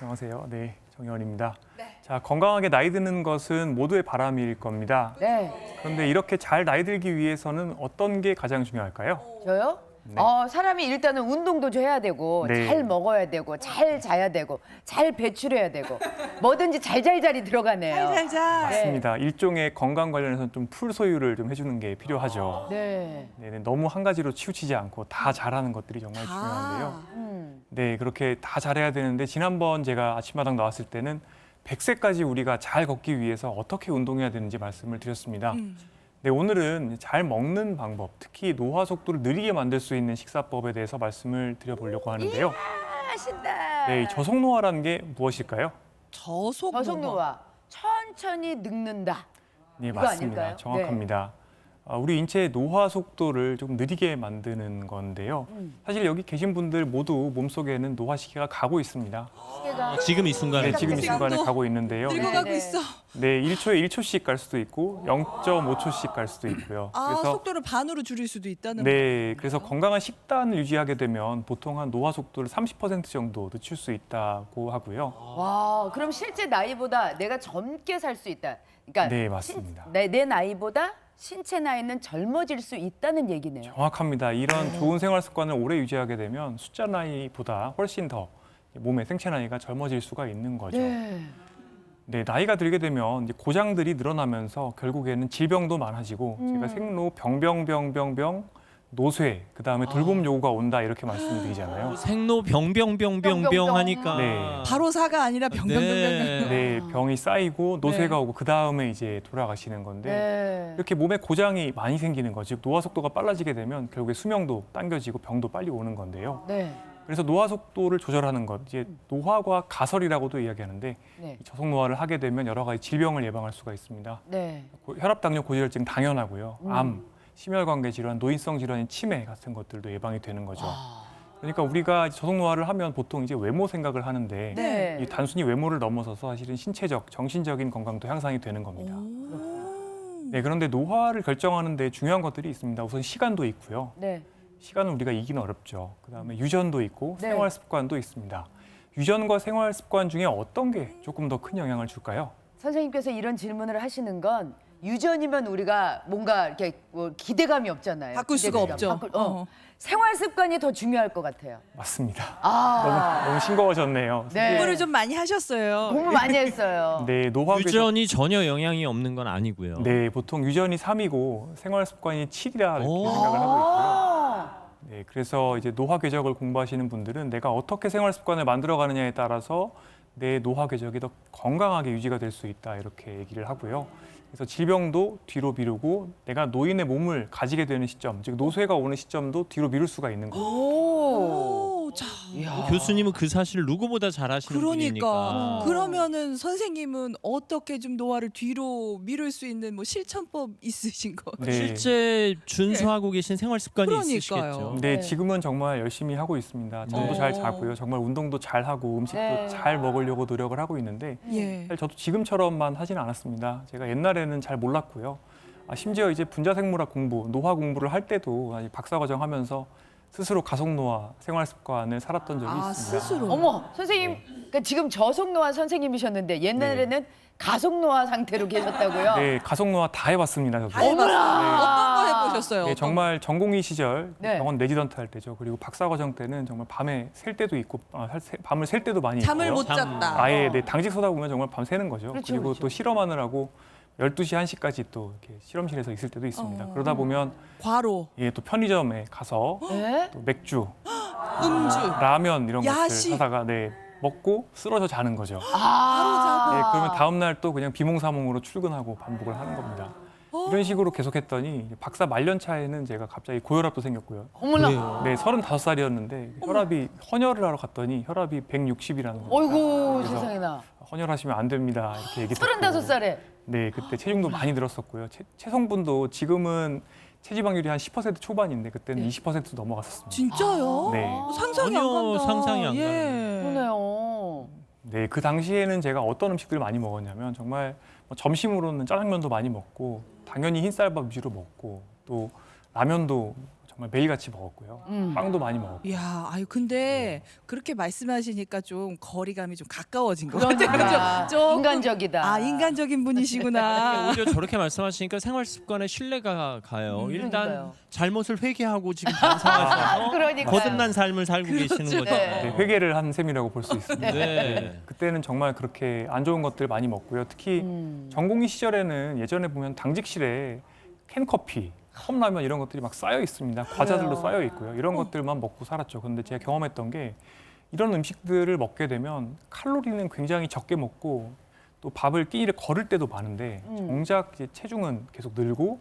안녕하세요. 네, 정혜원입니다. 네. 자, 건강하게 나이 드는 것은 모두의 바람일 겁니다. 네. 그런데 이렇게 잘 나이 들기 위해서는 어떤 게 가장 중요할까요? 저요? 네. 사람이 일단은 운동도 좀 해야 되고 네. 잘 먹어야 되고 잘 자야 되고 잘 배출해야 되고 뭐든지 잘잘잘이 들어가네요. 잘잘잘. 맞습니다. 일종의 건강 관련해서는 좀 풀 소유를 좀 해주는 게 필요하죠. 네. 네, 너무 한 가지로 치우치지 않고 다 잘하는 것들이 정말 중요한데요. 네, 그렇게 다 잘해야 되는데 지난번 제가 아침마당 나왔을 때는 100세까지 우리가 잘 걷기 위해서 어떻게 운동해야 되는지 말씀을 드렸습니다. 네, 오늘은 잘 먹는 방법, 특히 노화 속도를 느리게 만들 수 있는 식사법에 대해서 말씀을 드려보려고 하는데요. 맛있다. 네, 이 저속노화라는 게 무엇일까요? 저속노화 천천히 늙는다. 네, 이거 맞습니다. 아닐까요? 정확합니다. 우리 인체의 노화 속도를 좀 느리게 만드는 건데요. 사실 여기 계신 분들 모두 몸속에는 노화 시계가 가고 있습니다. 시계가 지금 이 순간에 네, 지금 이 순간에 지금도 가고 있는데요. 늙어가고 네. 있어. 네, 1초에 1초씩 갈 수도 있고 0.5초씩 갈 수도 있고요. 속도를 반으로 줄일 수도 있다는 네, 그래서 건강한 식단을 유지하게 되면 보통 한 노화 속도를 30% 정도 늦출 수 있다고 하고요. 와, 그럼 실제 나이보다 내가 젊게 살 수 있다. 그러니까 네, 맞습니다. 내 나이보다 신체 나이는 젊어질 수 있다는 얘기네요. 정확합니다. 이런 좋은 생활 습관을 오래 유지하게 되면 숫자 나이보다 훨씬 더 몸의 생체 나이가 젊어질 수가 있는 거죠. 네. 네, 나이가 들게 되면 이제 고장들이 늘어나면서 결국에는 질병도 많아지고 제가 생로 병병병병병 노쇠 그다음에 돌봄 요구가 온다 이렇게 말씀드리잖아요. 생로 병병병병병 하니까 네. 바로 사가 아니라 병병병병. 네. 네, 병이 쌓이고 노쇠가 오고 그다음에 이제 돌아가시는 건데 네. 이렇게 몸에 고장이 많이 생기는 거죠. 즉 노화 속도가 빨라지게 되면 결국에 수명도 당겨지고 병도 빨리 오는 건데요. 네. 그래서 노화 속도를 조절하는 것, 이제 노화과 가설이라고도 이야기하는데 네. 이 저속 노화를 하게 되면 여러 가지 질병을 예방할 수가 있습니다. 네. 혈압, 당뇨, 고지혈증 당연하고요. 암, 심혈관계 질환, 노인성 질환인 치매 같은 것들도 예방이 되는 거죠. 그러니까 우리가 저속 노화를 하면 보통 이제 외모 생각을 하는데 네. 이 단순히 외모를 넘어서서 사실은 신체적, 정신적인 건강도 향상이 되는 겁니다. 네, 그런데 노화를 결정하는 데 중요한 것들이 있습니다. 우선 시간도 있고요. 네. 시간은 우리가 이기는 어렵죠. 그다음에 유전도 있고 네. 생활 습관도 있습니다. 유전과 생활 습관 중에 어떤 게 조금 더 큰 영향을 줄까요? 선생님께서 이런 질문을 하시는 건 유전이면 우리가 뭔가 이렇게 뭐 기대감이 없잖아요. 바꿀 수가 기대감. 없죠. 생활 습관이 더 중요할 것 같아요. 맞습니다. 아, 너무 싱거워졌네요. 네. 공부를 좀 많이 하셨어요. 공부 많이 했어요. 네, 노화 궤적. 유전이 전혀 영향이 없는 건 아니고요. 네, 보통 유전이 3이고 생활 습관이 7이라 이렇게 오. 생각을 하고 있고요. 아, 네, 그래서 이제 노화 궤적을 공부하시는 분들은 내가 어떻게 생활 습관을 만들어가느냐에 따라서 내 노화 궤적이 더 건강하게 유지가 될 수 있다 이렇게 얘기를 하고요. 그래서 질병도 뒤로 미루고 내가 노인의 몸을 가지게 되는 시점, 즉 노쇠가 오는 시점도 뒤로 미룰 수가 있는 거예요. 오. 자, 교수님은 그 사실을 누구보다 잘 아시는 그러니까 분이니까. 그러면은 선생님은 어떻게 좀 노화를 뒤로 미룰 수 있는 뭐 실천법 있으신 거? 네. 실제 준수하고 계신 생활 습관이 그러니까요. 있으시겠죠. 네, 네. 지금은 정말 열심히 하고 있습니다. 잠도 네. 잘 자고요. 정말 운동도 잘 하고 음식도 네. 잘 먹으려고 노력을 하고 있는데 예. 사실 저도 지금처럼만 하진 않았습니다. 제가 옛날에는 잘 몰랐고요. 심지어 이제 분자생물학 공부, 노화 공부를 할 때도 박사과정 하면서 스스로 가속노화 생활 습관을 살았던 적이 있습니다. 스스로. 어머, 선생님, 그러니까 지금 저속노화 선생님이셨는데 옛날에는 가속노화 상태로 계셨다고요? 네, 가속노화 다 해봤습니다. 저도. 다 해봤어요. 어머나. 어떤 거 해보셨어요? 네, 어떤 정말 전공의 시절 네. 병원 레지던트 할 때죠. 그리고 박사과정 때는 정말 밤에 셀 때도 있고 밤을 셀 때도 많이 잠을 있고요. 못 잤다. 아예 네, 당직 쏟아 보면 정말 밤 새는 거죠. 그렇죠, 그리고 그렇죠. 또 실험하느라고 12시, 1시까지 또 이렇게 실험실에서 있을 때도 있습니다. 그러다 보면 과로, 예, 또 편의점에 가서 네? 또 맥주, 음주, 라면 이런 야식. 것들 사다가 네, 먹고 쓰러져 자는 거죠. 아, 네, 그러면 다음 날 또 그냥 비몽사몽으로 출근하고 반복을 하는 겁니다. 이런 식으로 계속했더니 박사 말년차에는 제가 갑자기 고혈압도 생겼고요. 어머나. 그래요. 네, 35살이었는데 혈압이 헌혈을 하러 갔더니 혈압이 160이라는 거예요. 어이구, 그래서 세상에나. 헌혈하시면 안 됩니다. 이렇게 얘기 듣고. 35살에. 네, 그때 체중도 많이 늘었었고요. 체성분도 지금은 체지방률이 한 10% 초반인데 그때는 20% 넘어갔었습니다. 진짜요? 네. 상상이 안 전혀 간다. 상상이 안 예. 그러네요. 네, 그 당시에는 제가 어떤 음식들을 많이 먹었냐면 정말 뭐 점심으로는 짜장면도 많이 먹고 당연히 흰쌀밥 위주로 먹고 또 라면도 정말 매일같이 먹었고요. 빵도 많이 먹었고. 이야, 아유 근데 그렇게 말씀하시니까 좀 거리감이 좀 가까워진 것 그러니까 같아요. 좀 인간적이다. 아, 인간적인 분이시구나. 오히려 저렇게 말씀하시니까 생활 습관에 신뢰가 가요. 일단 그러니까요. 잘못을 회개하고 지금 반성하셔서 그러니까요. 거듭난 삶을 살고 계시는 거죠. 네. 네, 회개를 한 셈이라고 볼 수 있습니다. 네. 그때는 정말 그렇게 안 좋은 것들 많이 먹고요. 특히 전공의 시절에는 예전에 보면 당직실에 캔커피, 컵라면 이런 것들이 막 쌓여 있습니다. 과자들도 쌓여 있고요. 이런 것들만 먹고 살았죠. 그런데 제가 경험했던 게 이런 음식들을 먹게 되면 칼로리는 굉장히 적게 먹고 또 밥을 끼니를 걸을 때도 많은데 정작 이제 체중은 계속 늘고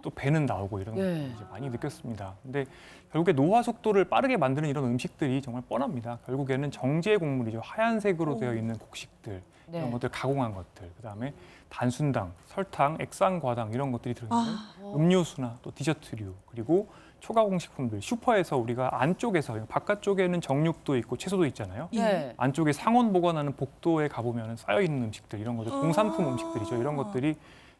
또 배는 나오고 이런 네. 것들 이제 많이 느꼈습니다. 근데 결국에 노화 속도를 빠르게 만드는 이런 음식들이 정말 뻔합니다. 결국에는 정제 곡물이죠. 하얀색으로 되어 있는 곡식들 네. 이런 것들 가공한 것들, 그다음에 단순당, 설탕, 액상과당 이런 것들이 들어있는 음료수나 또 디저트류 그리고 초가공식품들 슈퍼에서 우리가 안쪽에서 바깥쪽에는 정육도 있고 채소도 있잖아요. 네. 안쪽에 상온 보관하는 복도에 가보면 쌓여 있는 음식들 이런 것들 공산품 음식들이죠. 이런 것들이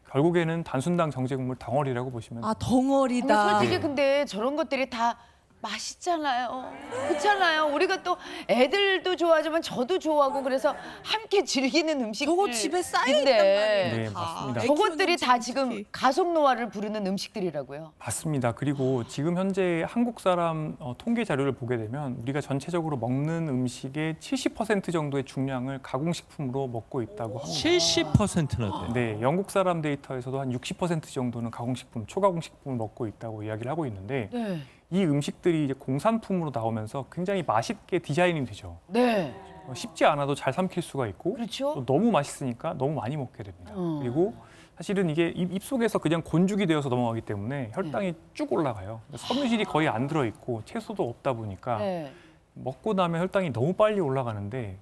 결국에는 단순당 정제국물 덩어리라고 보시면 아, 근데 덩어리다. 솔직히 네. 근데 저런 것들이 다 맛있잖아요. 그렇잖아요. 우리가 또 애들도 좋아하지만 저도 좋아하고 그래서 함께 즐기는 음식들. 저거 집에 쌓여 있단 인데 말이에요. 네, 다. 맞습니다. 애 저것들이 키우는 다 집 지금 특히. 가속 노화를 부르는 음식들이라고요. 맞습니다. 그리고 지금 현재 한국 사람 통계 자료를 보게 되면 우리가 전체적으로 먹는 음식의 70% 정도의 중량을 가공식품으로 먹고 있다고 합니다. 70%나 돼요. 네, 영국 사람 데이터에서도 한 60% 정도는 가공식품, 초가공식품을 먹고 있다고 이야기를 하고 있는데 네. 이 음식들이 이제 공산품으로 나오면서 굉장히 맛있게 디자인이 되죠. 네. 쉽지 않아도 잘 삼킬 수가 있고 그렇죠. 또 너무 맛있으니까 너무 많이 먹게 됩니다. 어. 그리고 사실은 이게 입속에서 그냥 곤죽이 되어서 넘어가기 때문에 혈당이 쭉 올라가요. 섬유질이 거의 안 들어있고 채소도 없다 보니까 네. 먹고 나면 혈당이 너무 빨리 올라가는데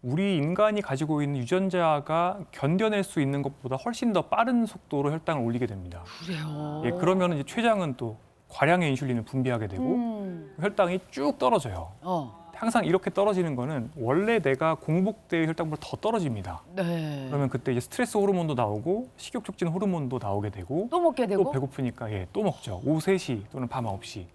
우리 인간이 가지고 있는 유전자가 견뎌낼 수 있는 것보다 훨씬 더 빠른 속도로 혈당을 올리게 됩니다. 그래요. 예, 그러면 이제 췌장은 또 과량의 인슐린을 분비하게 되고 혈당이 쭉 떨어져요. 항상 이렇게 떨어지는 거는 원래 내가 공복대의 혈당보다 더 떨어집니다. 네. 그러면 그때 이제 스트레스 호르몬도 나오고 식욕 촉진 호르몬도 나오게 되고 또 먹게 되고. 또 배고프니까 예, 또 먹죠. 오후 3시 또는 밤 9시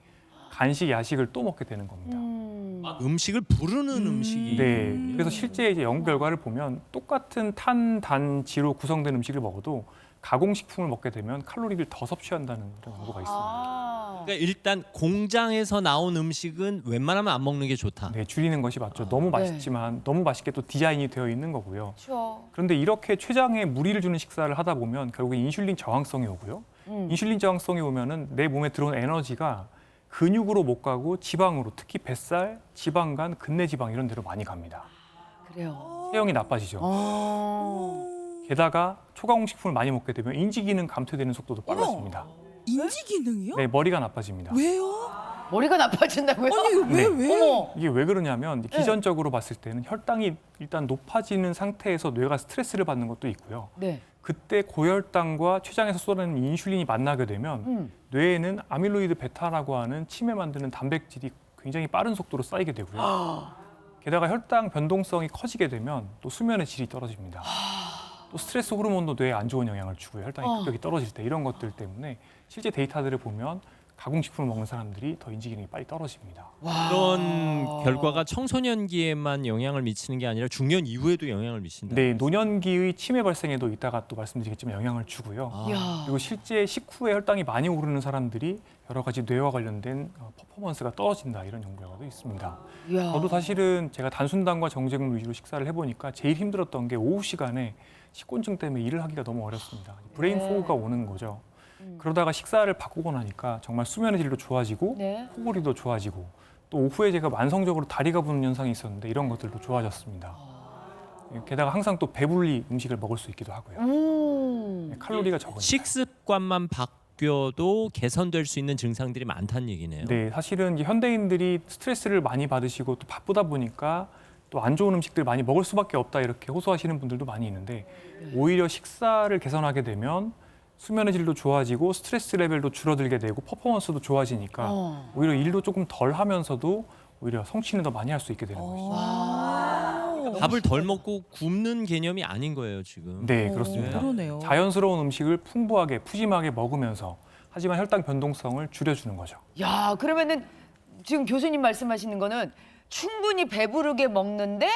간식, 야식을 또 먹게 되는 겁니다. 음식을 부르는 음식이. 네, 그래서 실제 이제 연구 결과를 보면 똑같은 탄, 단, 지로 구성된 음식을 먹어도 가공식품을 먹게 되면 칼로리를 더 섭취한다는 그런 연구가 있습니다. 아. 그러니까 일단 공장에서 나온 음식은 웬만하면 안 먹는 게 좋다. 네, 줄이는 것이 맞죠. 너무 맛있지만 너무 맛있게 또 디자인이 되어 있는 거고요. 그렇죠. 그런데 이렇게 췌장에 무리를 주는 식사를 하다 보면 결국 인슐린 저항성이 오고요. 인슐린 저항성이 오면은 내 몸에 들어온 에너지가 근육으로 못 가고 지방으로, 특히 뱃살, 지방간, 근내지방 이런 데로 많이 갑니다. 그래요. 체형이 나빠지죠. 게다가 초가공식품을 많이 먹게 되면 인지 기능 감퇴되는 속도도 빨라집니다. 인지 기능이요? 네, 머리가 나빠집니다. 왜요? 머리가 나빠진다고요? 아니 이거 왜 네. 왜? 어머. 이게 왜 그러냐면 이제 기전적으로 봤을 때는 혈당이 일단 높아지는 상태에서 뇌가 스트레스를 받는 것도 있고요. 네. 그때 고혈당과 췌장에서 쏟아내는 인슐린이 만나게 되면 뇌에는 아밀로이드 베타라고 하는 치매 만드는 단백질이 굉장히 빠른 속도로 쌓이게 되고요. 게다가 혈당 변동성이 커지게 되면 또 수면의 질이 떨어집니다. 또 스트레스 호르몬도 뇌에 안 좋은 영향을 주고요. 혈당이 급격히 떨어질 때 이런 것들 때문에 실제 데이터들을 보면 가공식품을 먹는 사람들이 더 인지 기능이 빨리 떨어집니다. 그런 결과가 청소년기에만 영향을 미치는 게 아니라 중년 이후에도 영향을 미친다. 네, 노년기의 치매 발생에도 이따가 또 말씀드리겠지만 영향을 주고요. 이야. 그리고 실제 식후에 혈당이 많이 오르는 사람들이 여러 가지 뇌와 관련된 퍼포먼스가 떨어진다 이런 연구 결과도 있습니다. 이야. 저도 사실은 제가 단순당과 정제국물 위주로 식사를 해보니까 제일 힘들었던 게 오후 시간에 식곤증 때문에 일을 하기가 너무 어렵습니다. 브레인 포그가 오는 거죠. 그러다가 식사를 바꾸고 나니까 정말 수면의 질도 좋아지고 네. 코골이도 좋아지고 또 오후에 제가 만성적으로 다리가 부는 현상이 있었는데 이런 것들도 좋아졌습니다. 게다가 항상 또 배불리 음식을 먹을 수 있기도 하고요. 칼로리가 적으니까. 식습관만 바뀌어도 개선될 수 있는 증상들이 많다는 얘기네요. 네, 사실은 이제 현대인들이 스트레스를 많이 받으시고 또 바쁘다 보니까 또 안 좋은 음식들 많이 먹을 수밖에 없다 이렇게 호소하시는 분들도 많이 있는데 오히려 식사를 개선하게 되면 수면의 질도 좋아지고 스트레스 레벨도 줄어들게 되고 퍼포먼스도 좋아지니까 오히려 일도 조금 덜 하면서도 오히려 성취는 더 많이 할 수 있게 되는 것이죠. 밥을 덜 먹고 굶는 개념이 아닌 거예요 지금. 네, 그렇습니다. 그러네요. 자연스러운 음식을 풍부하게 푸짐하게 먹으면서 하지만 혈당 변동성을 줄여주는 거죠. 야, 그러면은 지금 교수님 말씀하시는 거는 충분히 배부르게 먹는데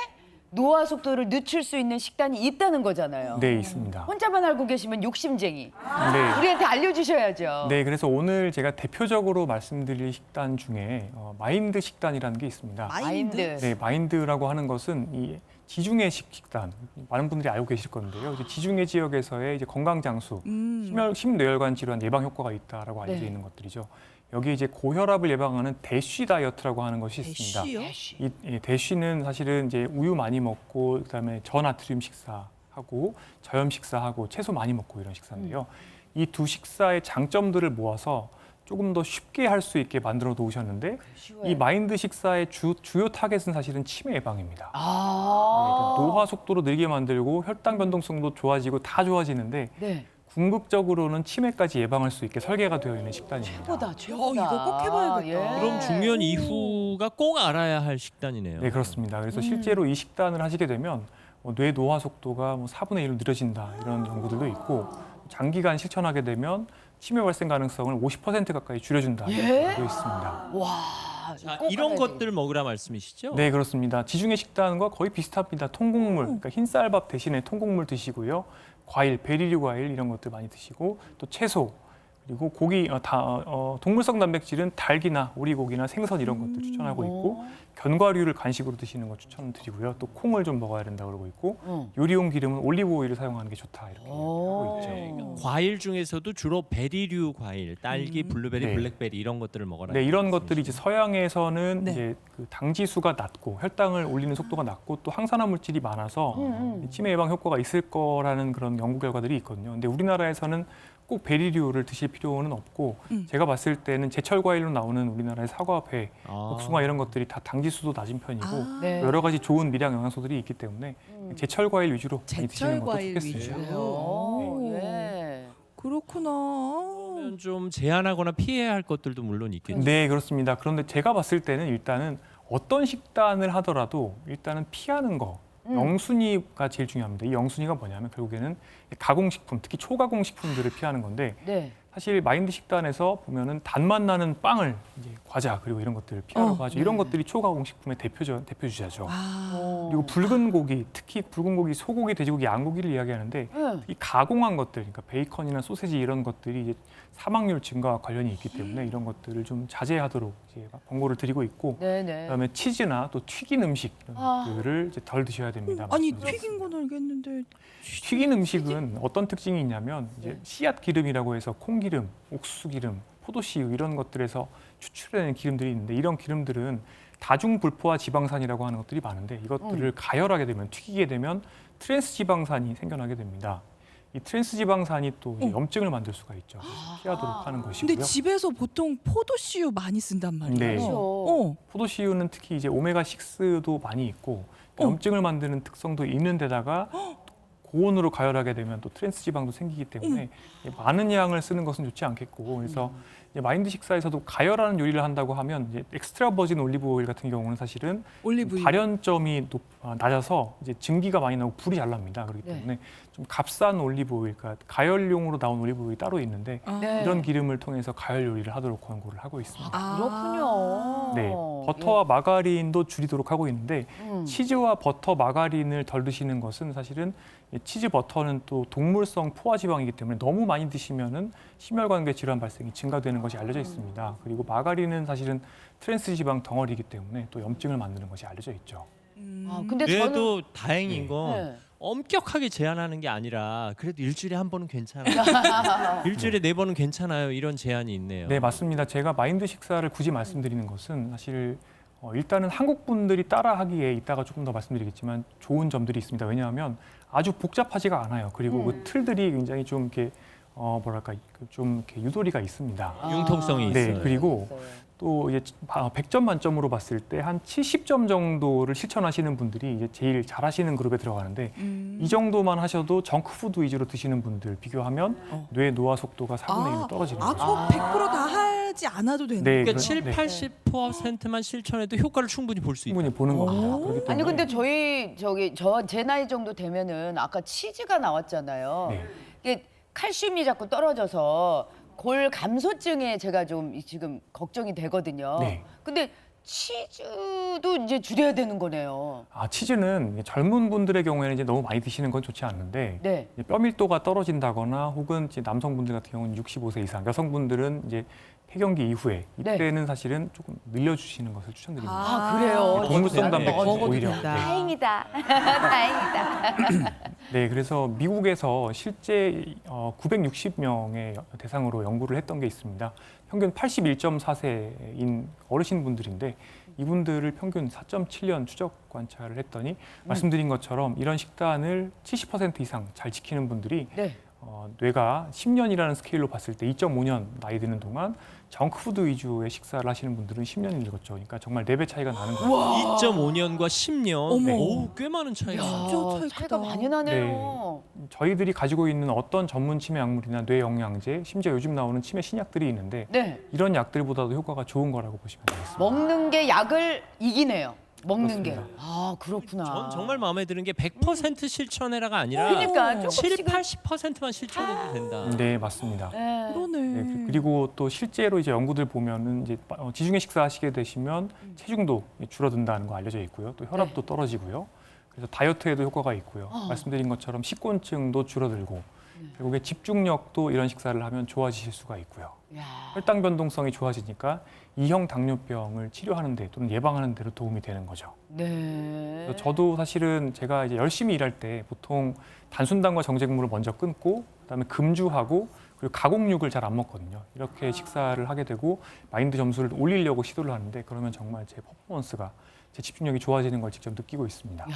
노화 속도를 늦출 수 있는 식단이 있다는 거잖아요. 네, 있습니다. 혼자만 알고 계시면 욕심쟁이. 네. 우리한테 알려주셔야죠. 네, 그래서 오늘 제가 대표적으로 말씀드릴 식단 중에 마인드 식단이라는 게 있습니다. 마인드. 네, 마인드라고 하는 것은 이 지중해식 식단, 많은 분들이 알고 계실 건데요. 이제 지중해 지역에서의 이제 건강 장수, 심뇌혈관 질환 예방 효과가 있다라고 알려져 네. 있는 것들이죠. 여기 이제 고혈압을 예방하는 대쉬 다이어트라고 하는 것이 있습니다. 대쉬요? 이 대쉬는 사실은 이제 우유 많이 먹고 그다음에 저나트륨 식사하고 저염 식사하고 채소 많이 먹고 이런 식사인데요. 이 두 식사의 장점들을 모아서 조금 더 쉽게 할 수 있게 만들어 놓으셨는데 이 마인드 식사의 주요 타겟은 사실은 치매 예방입니다. 네, 아. 노화 속도로 늘게 만들고 혈당 변동성도 좋아지고 다 좋아지는데 네. 궁극적으로는 치매까지 예방할 수 있게 설계가 되어 있는 식단입니다. 최고다, 최고다. 이거 꼭 해봐야겠다. 예. 그럼 중년 이후가 꼭 알아야 할 식단이네요. 네, 그렇습니다. 그래서 실제로 이 식단을 하시게 되면 뇌 노화 속도가 4분의 1로 느려진다 이런 연구들도 있고 장기간 실천하게 되면 치매 발생 가능성을 50% 가까이 줄여준다 예? 이렇게 되어 있습니다. 와, 자, 꼭 이런 알아야 것들 먹으라 말씀이시죠? 네, 그렇습니다. 지중해 식단과 거의 비슷합니다. 통곡물, 그러니까 흰쌀밥 대신에 통곡물 드시고요. 과일, 베리류 과일 이런 것들 많이 드시고 또 채소 그리고 고기, 동물성 단백질은 닭이나 오리고기나 생선 이런 것들 추천하고 있고 견과류를 간식으로 드시는 거 추천드리고요. 또 콩을 좀 먹어야 된다 그러고 있고 요리용 기름은 올리브 오일을 사용하는 게 좋다 이렇게 하고 있죠. 네, 과일 중에서도 주로 베리류 과일, 딸기, 블루베리, 네. 블랙베리 이런 것들을 먹어라. 네, 이런 것들이 이제 서양에서는 네. 이제 그 당 지수가 낮고 혈당을 올리는 속도가 낮고 또 항산화 물질이 많아서 치매 예방 효과가 있을 거라는 그런 연구 결과들이 있거든요. 근데 우리나라에서는 꼭 베리류를 드실 필요는 없고 제가 봤을 때는 제철 과일로 나오는 우리나라의 사과, 배, 복숭아 이런 것들이 다 당 지수도 낮은 편이고 네. 여러 가지 좋은 미량 영양소들이 있기 때문에 제철 과일 위주로 많이 드시는 제철 것도 과일 좋겠습니다. 위주로. 그래요? 예. 그렇구나. 그러면 좀 제한하거나 피해야 할 것들도 물론 있겠죠. 네, 그렇습니다. 그런데 제가 봤을 때는 일단은 어떤 식단을 하더라도 일단은 피하는 거 영순위가 제일 중요합니다. 이 영순위가 뭐냐면 결국에는 가공식품, 특히 초가공식품들을 피하는 건데 네. 사실 마인드 식단에서 보면은 단맛 나는 빵을 이제 과자 그리고 이런 것들을 피하라고 하죠. 이런 것들이 초가공식품의 대표 주자죠. 그리고 붉은 고기, 특히 붉은 고기, 소고기, 돼지고기, 양고기를 이야기하는데 이 가공한 것들, 그러니까 베이컨이나 소세지 이런 것들이 이제 사망률 증가와 관련이 있기 때문에 이런 것들을 좀 자제하도록 이제 권고를 드리고 있고, 네네. 그다음에 치즈나 또 튀긴 음식 이런 것들을 이제 덜 드셔야 됩니다. 아니 말씀드렸습니다. 튀긴 건 알겠는데 튀긴 음식은 어떤 특징이 있냐면 이제 씨앗 기름이라고 해서 콩기름, 옥수수 기름, 포도씨유 이런 것들에서 추출해낸 기름들이 있는데 이런 기름들은 다중불포화 지방산이라고 하는 것들이 많은데 이것들을 가열하게 되면 튀기게 되면 트랜스 지방산이 생겨나게 됩니다. 이 트랜스 지방산이 또 이제 염증을 만들 수가 있죠. 그래서 피하도록 하는 것이고요. 근데 집에서 보통 포도씨유 많이 쓴단 말이에요. 네. 그렇죠. 포도씨유는 특히 이제 오메가 6도 많이 있고 염증을 만드는 특성도 있는 데다가 고온으로 가열하게 되면 또 트랜스 지방도 생기기 때문에 많은 양을 쓰는 것은 좋지 않겠고 그래서 이제 마인드 식사에서도 가열하는 요리를 한다고 하면 이제 엑스트라 버진 올리브 오일 같은 경우는 사실은 올리브유. 발연점이 낮아서 이제 증기가 많이 나고 불이 잘 납니다. 그렇기 네. 때문에 좀 값싼 올리브 오일, 그러니까 가열용으로 나온 올리브 오일이 따로 있는데 네. 이런 기름을 통해서 가열 요리를 하도록 권고를 하고 있습니다. 그렇군요. 네, 버터와 마가린도 줄이도록 하고 있는데 치즈와 버터, 마가린을 덜 드시는 것은 사실은 치즈, 버터는 또 동물성 포화 지방이기 때문에 너무 많이 드시면은 심혈관계 질환 발생이 증가되는 것이 알려져 있습니다. 그리고 마가린은 사실은 트랜스 지방 덩어리이기 때문에 또 염증을 만드는 것이 알려져 있죠. 아, 근데 저는 그래도 다행인 네. 건 네. 엄격하게 제한하는 게 아니라 그래도 일주일에 한 번은 괜찮아요. 일주일에 네 번은 괜찮아요. 이런 제한이 있네요. 네, 맞습니다. 제가 마인드 식사를 굳이 말씀드리는 것은 사실 일단은 한국 분들이 따라하기에 이따가 조금 더 말씀드리겠지만 좋은 점들이 있습니다. 왜냐하면 아주 복잡하지가 않아요. 그리고 그 틀들이 굉장히 좀 이렇게 뭐랄까 좀 이렇게 유도리가 있습니다. 융통성이 네, 있어요. 그리고 또 이제 100점 만점으로 봤을 때 한 70점 정도를 실천하시는 분들이 이제 제일 잘하시는 그룹에 들어가는데 이 정도만 하셔도 정크푸드 위주로 드시는 분들 비교하면 뇌 노화 속도가 4분의 1로 떨어지는 거죠. 그거 100%다 하지 않아도 되는 네, 그러니까 그런- 7, 네. 80%만 실천해도 효과를 충분히 볼 수 있다. 충분히 보는 겁니다. 그렇기 때문에 아니 근데 제 나이 정도 되면은 아까 치즈가 나왔잖아요. 네. 이게 칼슘이 자꾸 떨어져서 골 감소증에 제가 좀 지금 걱정이 되거든요. 네. 근데 치즈도 이제 줄여야 되는 거네요. 치즈는 젊은 분들의 경우에는 이제 너무 많이 드시는 건 좋지 않는데 네. 이제 뼈 밀도가 떨어진다거나 혹은 이제 남성분들 같은 경우는 65세 이상, 여성분들은 이제 폐경기 이후에 네. 이때는 사실은 조금 늘려주시는 것을 추천드립니다. 아, 그래요? 동물성 네. 단백질 먹어도 오히려. 된다. 네. 다행이다. 다행이다. 네, 그래서 미국에서 실제 960명의 대상으로 연구를 했던 게 있습니다. 평균 81.4세인 어르신분들인데 이분들을 평균 4.7년 추적 관찰을 했더니 말씀드린 것처럼 이런 식단을 70% 이상 잘 지키는 분들이 네. 뇌가 10년이라는 스케일로 봤을 때 2.5년 나이 드는 동안 정크푸드 위주의 식사를 하시는 분들은 10년이 늙었죠. 그러니까 정말 4배 차이가 나는 거예요. 2.5년과 10년. 어머. 오, 꽤 많은 차이가. 진짜 차이가 크다. 많이 나네요. 저희들이 가지고 있는 어떤 전문 치매 약물이나 뇌 영양제, 심지어 요즘 나오는 치매 신약들이 있는데 네. 이런 약들보다도 효과가 좋은 거라고 보시면 되겠습니다. 먹는 게 약을 이기네요. 먹는 게. 그렇습니다. 아, 그렇구나. 전 정말 마음에 드는 게 100% 실천해라가 아니라 그러니까 7, 조금씩은 80%만 실천해도 된다. 네, 맞습니다. 네. 그러네. 네, 그리고 또 실제로 이제 연구들 보면은 이제 지중해 식사하시게 되시면 체중도 줄어든다는 거 알려져 있고요. 또 혈압도 떨어지고요. 그래서 다이어트에도 효과가 있고요. 말씀드린 것처럼 식곤증도 줄어들고 결국에 집중력도 이런 식사를 하면 좋아지실 수가 있고요. 야. 혈당 변동성이 좋아지니까 2형 당뇨병을 치료하는 데 또는 예방하는 데로 도움이 되는 거죠. 네. 그래서 저도 사실은 제가 이제 열심히 일할 때 보통 단순당과 정제국물을 먼저 끊고 그다음에 금주하고 그리고 가공육을 잘 안 먹거든요. 이렇게 식사를 하게 되고 마인드 점수를 올리려고 시도를 하는데 그러면 정말 제 퍼포먼스가 제 집중력이 좋아지는 걸 직접 느끼고 있습니다.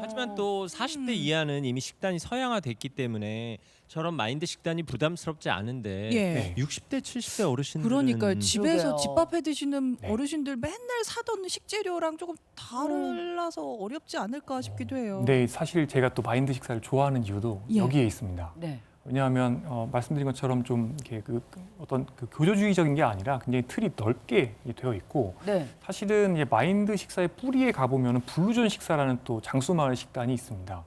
하지만 또 40대 이하는 이미 식단이 서양화됐기 때문에 저런 마인드 식단이 부담스럽지 않은데 예. 네. 60대, 70대 어르신들은 그러니까 집에서 그러게요. 집밥 해 드시는 네. 어르신들 맨날 사던 식재료랑 조금 달라서 어렵지 않을까 싶기도 해요. 네, 사실 제가 또 마인드 식사를 좋아하는 이유도 예. 여기에 있습니다. 네. 왜냐하면 말씀드린 것처럼 좀 이렇게 어떤 교조주의적인 게 아니라 굉장히 틀이 넓게 되어 있고 네. 사실은 이제 마인드 식사의 뿌리에 가보면 블루존 식사라는 또 장수마을 식단이 있습니다.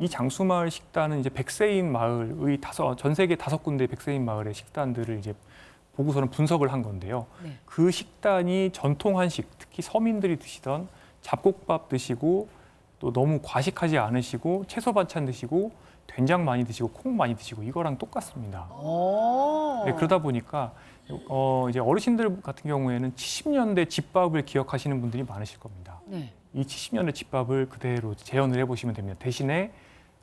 이 장수마을 식단은 이제 백세인 마을의 전 세계 5군데 백세인 마을의 식단들을 이제 보고서는 분석을 한 건데요. 네. 그 식단이 전통 한식, 특히 서민들이 드시던 잡곡밥 드시고 또 너무 과식하지 않으시고 채소 반찬 드시고 된장 많이 드시고 콩 많이 드시고 이거랑 똑같습니다. 오. 네, 그러다 보니까 이제 어르신들 같은 경우에는 70년대 집밥을 기억하시는 분들이 많으실 겁니다. 네. 이 70년대 집밥을 그대로 재현을 해보시면 됩니다. 대신에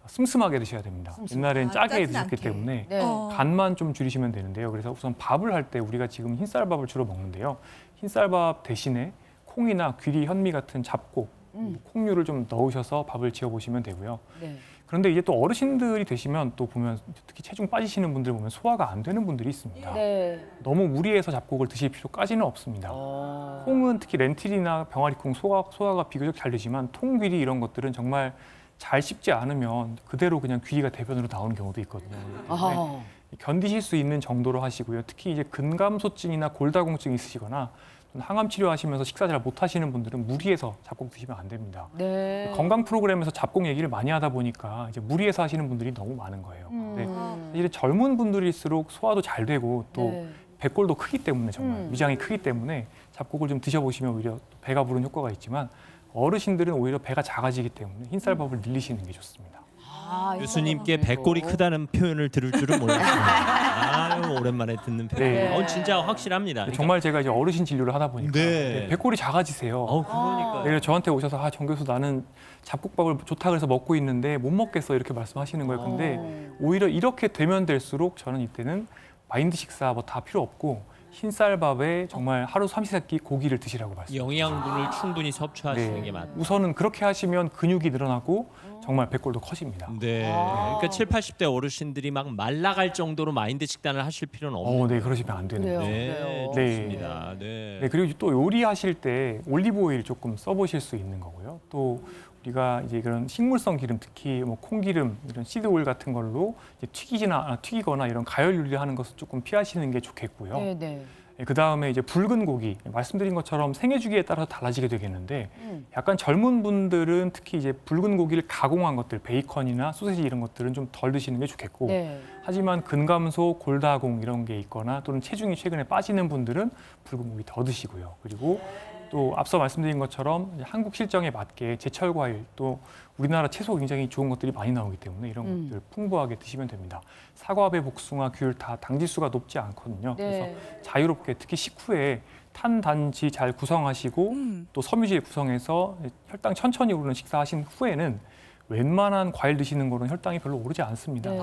슴슴하게 드셔야 됩니다. 옛날엔 짜게 짜진 드셨기 않게. 때문에 네. 간만 좀 줄이시면 되는데요. 그래서 우선 밥을 할 때 우리가 지금 흰쌀밥을 주로 먹는데요. 흰쌀밥 대신에 콩이나 귀리, 현미 같은 잡곡, 콩류를 좀 넣으셔서 밥을 지어 보시면 되고요. 네. 그런데 이제 또 어르신들이 되시면 또 보면 특히 체중 빠지시는 분들 보면 소화가 안 되는 분들이 있습니다. 네. 너무 무리해서 잡곡을 드실 필요까지는 없습니다. 콩은 특히 렌틸이나 병아리콩 소화가 비교적 잘 되지만 통귀리 이런 것들은 정말 잘 씹지 않으면 그대로 그냥 귀리가 대변으로 나오는 경우도 있거든요. 그렇기 때문에 아. 견디실 수 있는 정도로 하시고요. 특히 이제 근감소증이나 골다공증 있으시거나 항암 치료하시면서 식사 잘 못하시는 분들은 무리해서 잡곡 드시면 안 됩니다. 네. 건강 프로그램에서 잡곡 얘기를 많이 하다 보니까 이제 무리해서 하시는 분들이 너무 많은 거예요. 근데 사실 젊은 분들일수록 소화도 잘 되고 또 네. 배꼴도 크기 때문에 정말 위장이 크기 때문에 잡곡을 좀 드셔보시면 오히려 배가 부른 효과가 있지만 어르신들은 오히려 배가 작아지기 때문에 흰쌀밥을 늘리시는 게 좋습니다. 아, 교수님께 이거 배꼽이 크다는 표현을 들을 줄은 몰랐습니다. 아유, 오랜만에 듣는 표현. 네. 진짜 확실합니다. 그러니까, 정말 제가 이제 어르신 진료를 하다 보니까 네. 배꼴이 작아지세요. 그러니까. 그래서 저한테 오셔서 정 교수 나는 잡곡밥을 좋다 그래서 먹고 있는데 못 먹겠어 이렇게 말씀하시는 거예요. 근데 오히려 이렇게 되면 될수록 저는 이때는 마인드 식사 뭐 다 필요 없고 흰쌀밥에 정말 하루 삼시세끼 고기를 드시라고 말씀드립니다. 영양분을 충분히 섭취하시는 게 맞다. 우선은 그렇게 하시면 근육이 늘어나고 정말 배꼴도 커집니다. 네. 그러니까 7, 80대 어르신들이 막 말라갈 정도로 마인드 식단을 하실 필요는 없는 네, 그러시면 안 되는데. 그래요. 네, 네. 좋습니다. 네. 네, 그리고 또 요리하실 때 올리브 오일 조금 써보실 수 있는 거고요. 또 우리가 이제 그런 식물성 기름, 특히 뭐 콩기름, 이런 시드 오일 같은 걸로 이제 튀기거나 이런 가열 요리를 하는 것을 조금 피하시는 게 좋겠고요. 네, 네. 그 다음에 이제 붉은 고기 말씀드린 것처럼 생애 주기에 따라서 달라지게 되겠는데 약간 젊은 분들은 특히 이제 붉은 고기를 가공한 것들 베이컨이나 소세지 이런 것들은 좀 덜 드시는 게 좋겠고 네. 하지만 근감소, 골다공 이런 게 있거나 또는 체중이 최근에 빠지는 분들은 붉은 고기 더 드시고요. 그리고 또 앞서 말씀드린 것처럼 이제 한국 실정에 맞게 제철 과일 또 우리나라 채소 굉장히 좋은 것들이 많이 나오기 때문에 이런 것들 풍부하게 드시면 됩니다. 사과배, 복숭아, 귤 다 당지수가 높지 않거든요. 네. 그래서 자유롭게 특히 식후에 탄, 단지 잘 구성하시고 또 섬유질 구성해서 혈당 천천히 오르는 식사하신 후에는 웬만한 과일 드시는 거는 혈당이 별로 오르지 않습니다. 네.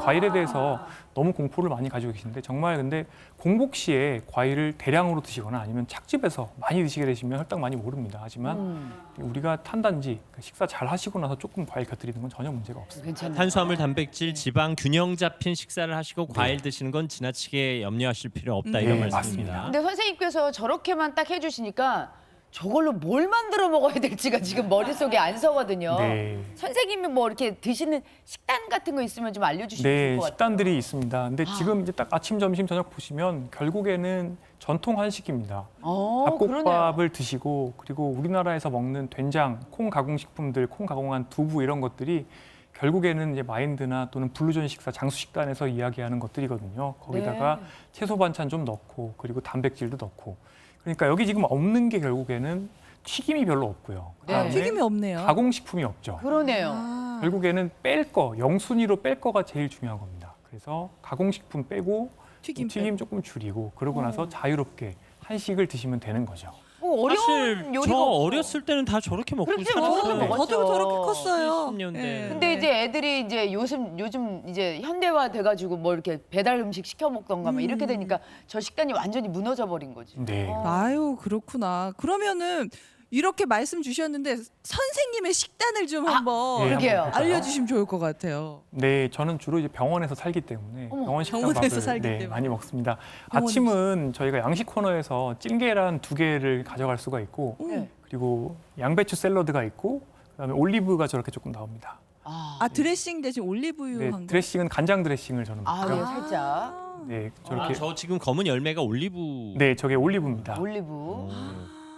과일에 대해서 너무 공포를 많이 가지고 계신데 정말 근데 공복 시에 과일을 대량으로 드시거나 아니면 착즙해서 많이 드시게 되시면 혈당 많이 오릅니다. 하지만 우리가 탄단지 식사 잘 하시고 나서 조금 과일 곁들이는 건 전혀 문제가 없습니다. 괜찮아요. 탄수화물, 단백질, 지방 균형 잡힌 식사를 하시고 과일 드시는 건 지나치게 염려하실 필요 없다 이런 네, 말씀입니다. 근데 선생님께서 저렇게만 딱 해주시니까 저걸로 뭘 만들어 먹어야 될지가 지금 머릿속에 안 서거든요. 네. 선생님이 뭐 이렇게 드시는 식단 같은 거 있으면 좀 알려주시면 네, 좋을 것 같아요. 식단들이 있습니다. 근데 지금 이제 딱 아침, 점심, 저녁 보시면 결국에는 전통 한식입니다. 그러네요. 잡곡밥을 드시고 그리고 우리나라에서 먹는 된장, 콩 가공식품들, 콩 가공한 두부 이런 것들이 결국에는 이제 마인드나 또는 블루존 식사, 장수 식단에서 이야기하는 것들이거든요. 거기다가 네. 채소 반찬 좀 넣고 그리고 단백질도 넣고. 그러니까 여기 지금 없는 게 결국에는 튀김이 별로 없고요. 그다음에 튀김이 없네요. 가공식품이 없죠. 그러네요. 아. 결국에는 뺄 거, 영순위로 뺄 거가 제일 중요한 겁니다. 그래서 가공식품 빼고 튀김 튀김 조금 줄이고 그러고 나서 자유롭게 한식을 드시면 되는 거죠. 뭐 어려운 사실 요리가 저 없어. 어렸을 때는 다 저렇게 먹고 그렇죠. 살았어요. 저렇게 먹었죠. 저도 저렇게 컸어요. 70년대. 예. 근데 이제 애들이 이제 요즘 이제 현대화 돼가지고 뭐 이렇게 배달 음식 시켜 먹던가 막 이렇게 되니까 저 식단이 완전히 무너져 버린 거지. 네. 아유 그렇구나. 그러면은 이렇게 말씀 주셨는데 선생님의 식단을 좀 한번 예, 그러게요. 한번 볼까요? 알려주시면 좋을 것 같아요. 네, 저는 주로 이제 병원에서 살기 때문에 어머, 병원 식단 병원에서 밥을 살기 때문에. 많이 먹습니다. 병원 아침은 저희가 양식 코너에서 찐계란 2개를 가져갈 수가 있고 네. 그리고 양배추 샐러드가 있고 그다음에 올리브가 저렇게 조금 나옵니다. 아 드레싱 대신 올리브유 네, 한 거. 드레싱은 간장 드레싱을 저는 아, 먹고요. 네, 살짝 네, 아, 저렇게 저 지금 검은 열매가 올리브. 네, 저게 올리브입니다. 올리브.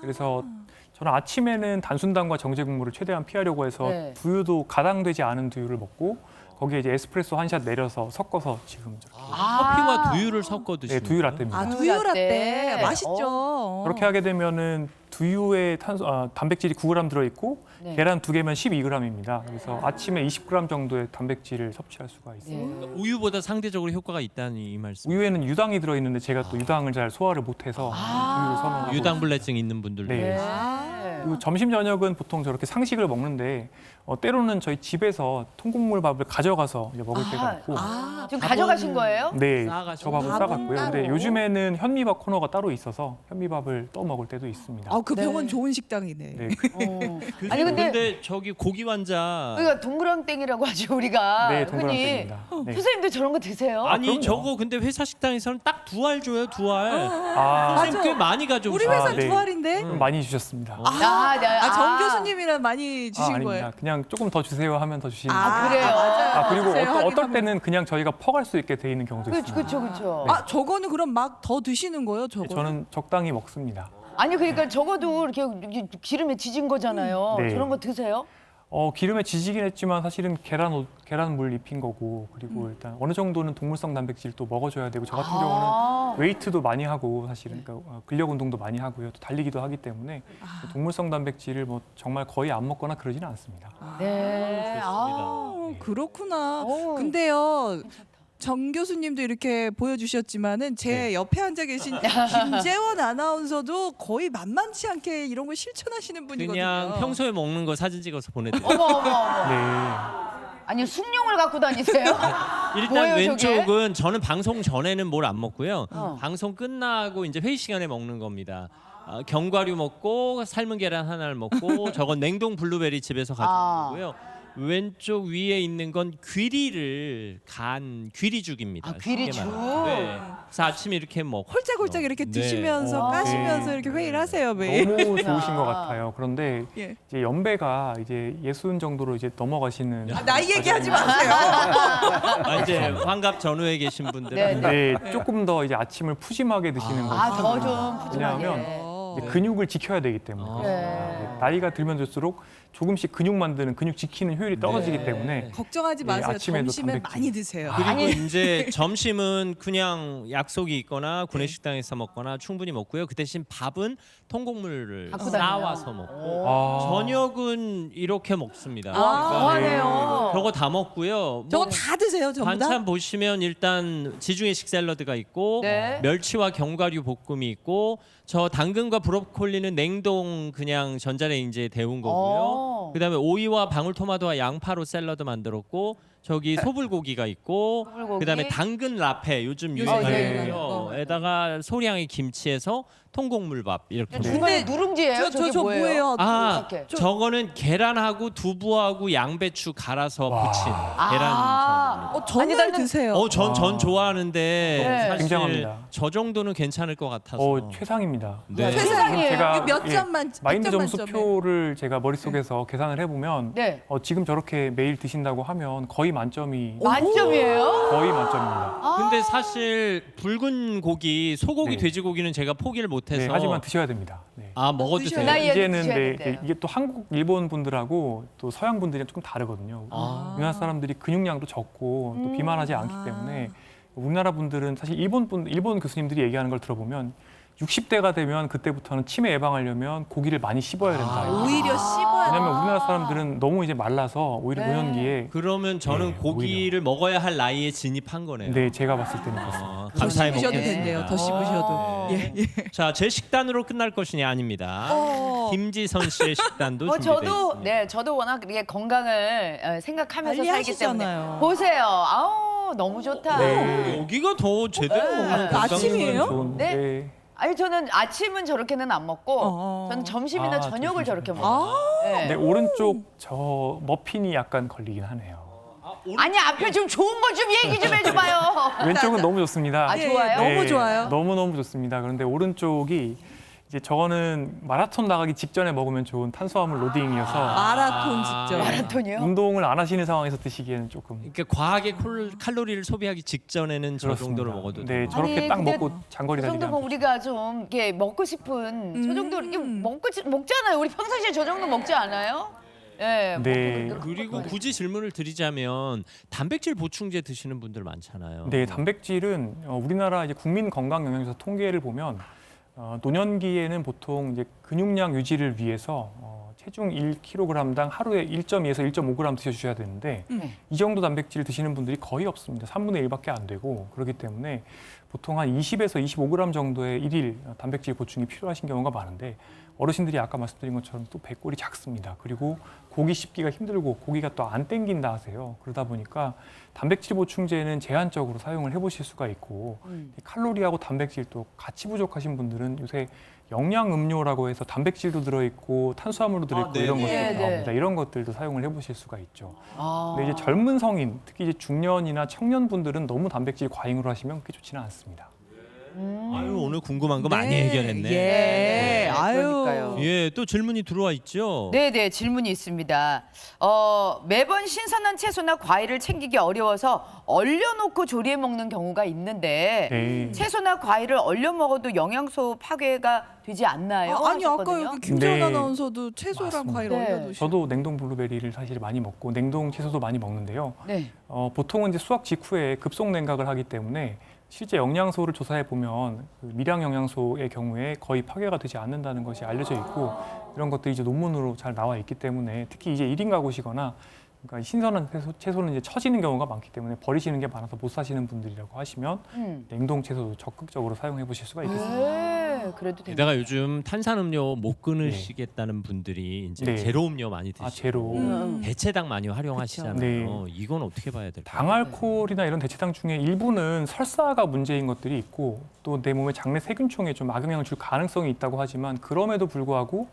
그래서 저는 아침에는 단순당과 정제 국물을 최대한 피하려고 해서 네. 두유도 가당되지 않은 두유를 먹고 거기에 이제 에스프레소 한 샷 내려서 섞어서 지금 저렇게 커피와 두유를 섞어 네, 드시는. 두유 라떼입니다. 아 두유 두유 라떼. 라떼 맛있죠. 그렇게 하게 되면은 두유에 단백질이 9g 들어 있고 네. 계란 2개면 12g입니다. 그래서 아침에 20g 정도의 단백질을 섭취할 수가 있어요. 네. 우유보다 상대적으로 효과가 있다는 이 말씀. 우유에는 유당이 들어 있는데 제가 또 유당을 잘 소화를 못해서 두유를 선호하고 유당불내증 있는 분들. 네. 네. 그리고 점심 저녁은 보통 저렇게 상식을 먹는데 때로는 저희 집에서 통곡물 밥을 가져가서 이제 먹을 때가 있고 지금 가져가신 거예요? 네, 싸가지고. 저 밥을 밥은 싸갔고요. 근데 따로. 요즘에는 현미밥 코너가 따로 있어서 현미밥을 떠 먹을 때도 있습니다. 아 그 네. 병원 좋은 식당이네. 네. 어. 그- 아니, 근데- 근데 저기 고기 환자. 우리가 동그랑땡이라고 하죠 우리가. 네, 흔히. 동그랑땡입니다. 네. 선생님도 저런 거 드세요? 아니 그럼요. 저거 근데 회사 식당에서는 딱 2알 줘요 2알. 아, 선생님 꽤 많이 가져오시죠. 우리 회사 네. 두 알인데. 좀 많이 주셨습니다. 정 교수님이랑 많이 주신 아닙니다. 거예요. 그냥 조금 더 주세요 하면 더 주시는 아, 거예요. 그래요? 맞아요. 그리고 주세요 하긴 어떨 하면. 때는 그냥 저희가 퍼갈 수 있게 돼 있는 경우도 그렇죠, 있습니다. 그렇죠, 그렇죠. 네. 아 저거는 그럼 막 더 드시는 거예요? 저거? 저는 적당히 먹습니다. 아니 그러니까 적어도 이렇게 기름에 지진 거잖아요. 네. 저런 거 드세요? 기름에 지지긴 했지만 사실은 계란물 입힌 거고 그리고 일단 어느 정도는 동물성 단백질도 먹어줘야 되고 저 같은 경우는 웨이트도 많이 하고 사실은 그러니까 근력 운동도 많이 하고요. 또 달리기도 하기 때문에 동물성 단백질을 뭐 정말 거의 안 먹거나 그러지는 않습니다. 네. 어, 그렇구나. 어우. 근데요. 정 교수님도 이렇게 보여주셨지만은 제 네. 옆에 앉아 계신 김재원 아나운서도 거의 만만치 않게 이런 걸 실천하시는 분이거든요. 그냥 평소에 먹는 거 사진 찍어서 보내드려요. 어머 어머 어머. 네. 아니 숭늉을 갖고 다니세요? 일단 뭐예요, 저게? 왼쪽은 저는 방송 전에는 뭘 안 먹고요. 방송 끝나고 이제 회의 시간에 먹는 겁니다. 견과류 먹고 삶은 계란 하나를 먹고 저건 냉동 블루베리 집에서 가져온 아. 거고요. 왼쪽 위에 있는 건 귀리를 간 귀리죽입니다. 아, 귀리죽. 쉽게 말하면. 네. 그래서 아침에 이렇게 먹고 홀짝홀짝 이렇게 네. 드시면서 까시면서 이렇게 회의를 하세요 매일. 너무 좋으신 것 같아요. 그런데 예. 이제 연배가 이제 60 정도로 이제 넘어가시는 나이 얘기하지 마세요. 이제 환갑 전후에 계신 분들은 네, 네, 조금 더 이제 아침을 푸짐하게 드시는 거죠. 더 좀 푸짐하게. 왜냐하면 이제 근육을 지켜야 되기 때문에 네. 나이가 들면 들수록 조금씩 근육 만드는 근육 지키는 효율이 떨어지기 때문에 걱정하지 네, 마세요. 아침에도 점심에 단백질. 많이 드세요. 그리고 이제 점심은 그냥 약속이 있거나 구내식당에서 먹거나 충분히 먹고요. 그 대신 밥은 통곡물을 갖고 싸와서 먹고 아, 저녁은 이렇게 먹습니다. 와, 그러니까 거하네요. 저거 다 먹고요. 저거 뭐 다 드세요 전부 다? 반찬 보시면 일단 지중해식 샐러드가 있고 네. 멸치와 견과류 볶음이 있고 저 당근과 브로콜리는 냉동 그냥 전자레인지에 데운 거고요. 그다음에 오이와 방울토마토와 양파로 샐러드 만들었고 저기 소불고기가 있고 소불고기. 그다음에 당근 라페 요즘 요즘 유행하고요. 네. 에다가 소량의 김치에서 통곡물밥 이렇게. 중간에 누룽지예요? 저게 저 뭐예요? 뭐예요? 아, 이렇게. 저거는 계란하고 두부하고 양배추 갈아서 부친 계란 전입니다. 전날 아니, 나는- 드세요. 전 좋아하는데 네. 사실 굉장합니다. 저 정도는 괜찮을 것 같아서. 최상입니다. 네. 세상에. 제가 몇 예, 점만 마인드 몇 점 점수표를 제가 머릿속에서 계산을 해보면 네. 지금 저렇게 매일 드신다고 하면 거의 만점이 만점이에요? 거의 만점입니다. 근데 사실 붉은 고기, 소고기, 네. 돼지고기는 제가 포기를 못해서. 네, 하지만 드셔야 됩니다. 네. 아 먹어도 드셔야 돼요. 그 나이에 이제는 드셔야 네, 된대요. 이게 또 한국, 일본 분들하고 또 서양 분들이랑 조금 다르거든요. 아. 우리나라 사람들이 근육량도 적고 또 비만하지 않기 아. 때문에 우리나라 분들은 사실 일본 교수님들이 얘기하는 걸 들어보면 60대가 되면 그때부터는 치매 예방하려면 고기를 많이 씹어야 된다. 오히려 씹어야 왜냐하면 우리나라 사람들은 너무 이제 말라서 오히려 네. 노년기에 그러면 저는 네, 고기를 먹어야 할 나이에 진입한 거네요. 네, 제가 봤을 때는 그렇습니다. 더 감사히 씹으셔도 먹겠습니다. 된대요. 더 씹으셔도. 예. 자, 제 식단으로 끝날 것이냐 아닙니다. 김지선 씨의 식단도 준비되어 저도 있습니다. 저도 워낙 이게 건강을 생각하면서 관리 살기 때문에 하시잖아요. 보세요. 아우 너무 좋다. 네. 여기가 더 제대로 먹는 아침이에요? 좋은, 네? 네. 아니 저는 아침은 저렇게는 안 먹고 저는 점심이나 아, 저녁을 점심, 저렇게 저녁. 먹어요. 네. 네, 오른쪽 저 머핀이 약간 걸리긴 하네요. 아니 앞에 좀 좋은 거 좀 얘기 좀 해줘봐요. 왼쪽은 너무 좋습니다. 아, 좋아요? 너무 좋아요. 너무 좋습니다. 그런데 오른쪽이 이제 저거는 마라톤 나가기 직전에 먹으면 좋은 탄수화물 로딩이어서 마라톤 직전. 마라톤이요? 운동을 안 하시는 상황에서 드시기에는 조금 그러니까 과하게 칼로리를 소비하기 직전에는 저 그렇습니다. 정도로 먹어도 네, 돼요. 저렇게 아니, 딱 근데 먹고 장거리 그 달리기 정도면 하면 우리가 좀 이렇게 먹고 싶은 저 정도 이렇게 먹잖아요. 우리 평상시에 저 정도 먹지 않아요? 예. 네. 먹고 그리고 굳이 질문을 드리자면 단백질 보충제 드시는 분들 많잖아요. 네, 단백질은 우리나라 이제 국민 건강 영양사 통계를 보면 노년기에는 보통 이제 근육량 유지를 위해서 체중 1kg당 하루에 1.2에서 1.5g 드셔주셔야 되는데 이 정도 단백질 드시는 분들이 거의 없습니다. 3분의 1밖에 안 되고 그렇기 때문에 보통 한 20에서 25g 정도의 일일 단백질 보충이 필요하신 경우가 많은데 어르신들이 아까 말씀드린 것처럼 또 배꼴이 작습니다. 그리고 고기 씹기가 힘들고 고기가 또 안 땡긴다 하세요. 그러다 보니까 단백질 보충제는 제한적으로 사용을 해보실 수가 있고 칼로리하고 단백질도 같이 부족하신 분들은 요새 영양 음료라고 해서 단백질도 들어있고 탄수화물도 들어있고 네. 이런 네, 것들이 네. 나옵니다. 이런 것들도 사용을 해보실 수가 있죠. 아. 근데 이제 젊은 성인, 특히 이제 중년이나 청년 분들은 너무 단백질 과잉으로 하시면 그게 좋지는 않습니다. 아유 오늘 궁금한 거 많이 해결했네. 예. 아유. 그러니까요. 예, 또 질문이 들어와 있죠. 네네 질문이 있습니다. 매번 신선한 채소나 과일을 챙기기 어려워서 얼려놓고 조리해 먹는 경우가 있는데 네. 채소나 과일을 얼려 먹어도 영양소 파괴가 되지 않나요? 아니 아까 하셨거든요. 여기 김재원 네. 아나운서도 채소랑 맞습니다. 과일 네. 올려놓으시고. 저도 냉동 블루베리를 사실 많이 먹고 냉동 채소도 많이 먹는데요. 네. 보통은 이제 수확 직후에 급속 냉각을 하기 때문에 실제 영양소를 조사해 보면 그 미량 영양소의 경우에 거의 파괴가 되지 않는다는 것이 알려져 있고 이런 것들이 이제 논문으로 잘 나와 있기 때문에 특히 이제 1인 가구시거나 그러니까 신선한 채소는 이제 처지는 경우가 많기 때문에 버리시는 게 많아서 못 사시는 분들이라고 하시면 냉동 채소도 적극적으로 사용해 보실 수가 있겠습니다. 네, 그래도 됩니다. 게다가 요즘 탄산음료 못 끊으시겠다는 분들이 이제 네. 제로 음료 많이 드시고 제로. 대체당 많이 활용하시잖아요. 네. 이건 어떻게 봐야 될까요? 당알코올이나 이런 대체당 중에 일부는 설사가 문제인 것들이 있고 또 내 몸에 장내 세균총에 좀 악영향을 줄 가능성이 있다고 하지만 그럼에도 불구하고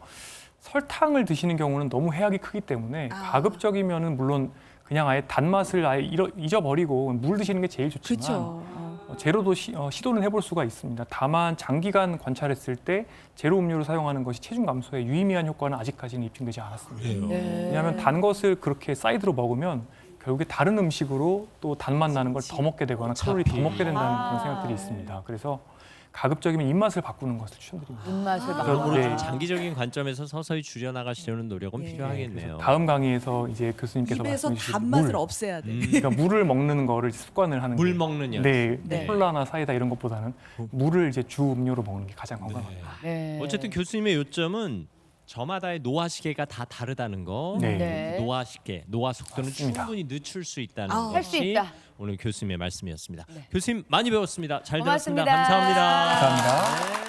설탕을 드시는 경우는 너무 해악이 크기 때문에 가급적이면은 물론 그냥 아예 단맛을 아예 잊어버리고 물 드시는 게 제일 좋지만 그렇죠. 제로도 시도는 해볼 수가 있습니다. 다만 장기간 관찰했을 때 제로 음료를 사용하는 것이 체중 감소에 유의미한 효과는 아직까지는 입증되지 않았습니다. 왜냐하면 단 것을 그렇게 사이드로 먹으면 결국에 다른 음식으로 또 단맛 나는 걸 더 먹게 되거나 칼로리 더 먹게 된다는 그런 생각들이 있습니다. 그래서 가급적이면 입맛을 바꾸는 것을 추천드립니다. 입맛을 막. 그러므로 좀 네. 장기적인 관점에서 서서히 줄여나가시려는 노력은 필요하겠네요. 다음 강의에서 이제 교수님께서 입에서 말씀해 주신 단맛을 물, 없애야 돼. 그러니까 물을 먹는 거를 습관을 하는 물 게 먹는 연. 네, 네. 콜라나 사이다 이런 것보다는 물을 이제 주 음료로 먹는 게 가장 건강합니다. 네. 어쨌든 교수님의 요점은 저마다의 노화 시계가 다 다르다는 거. 네. 네. 노화 시계, 노화 속도는 맞습니다. 충분히 늦출 수 있다는 아. 할 수 것이 있다. 오늘 교수님의 말씀이었습니다. 네. 교수님 많이 배웠습니다. 잘 고맙습니다. 들었습니다. 감사합니다. 감사합니다. 네.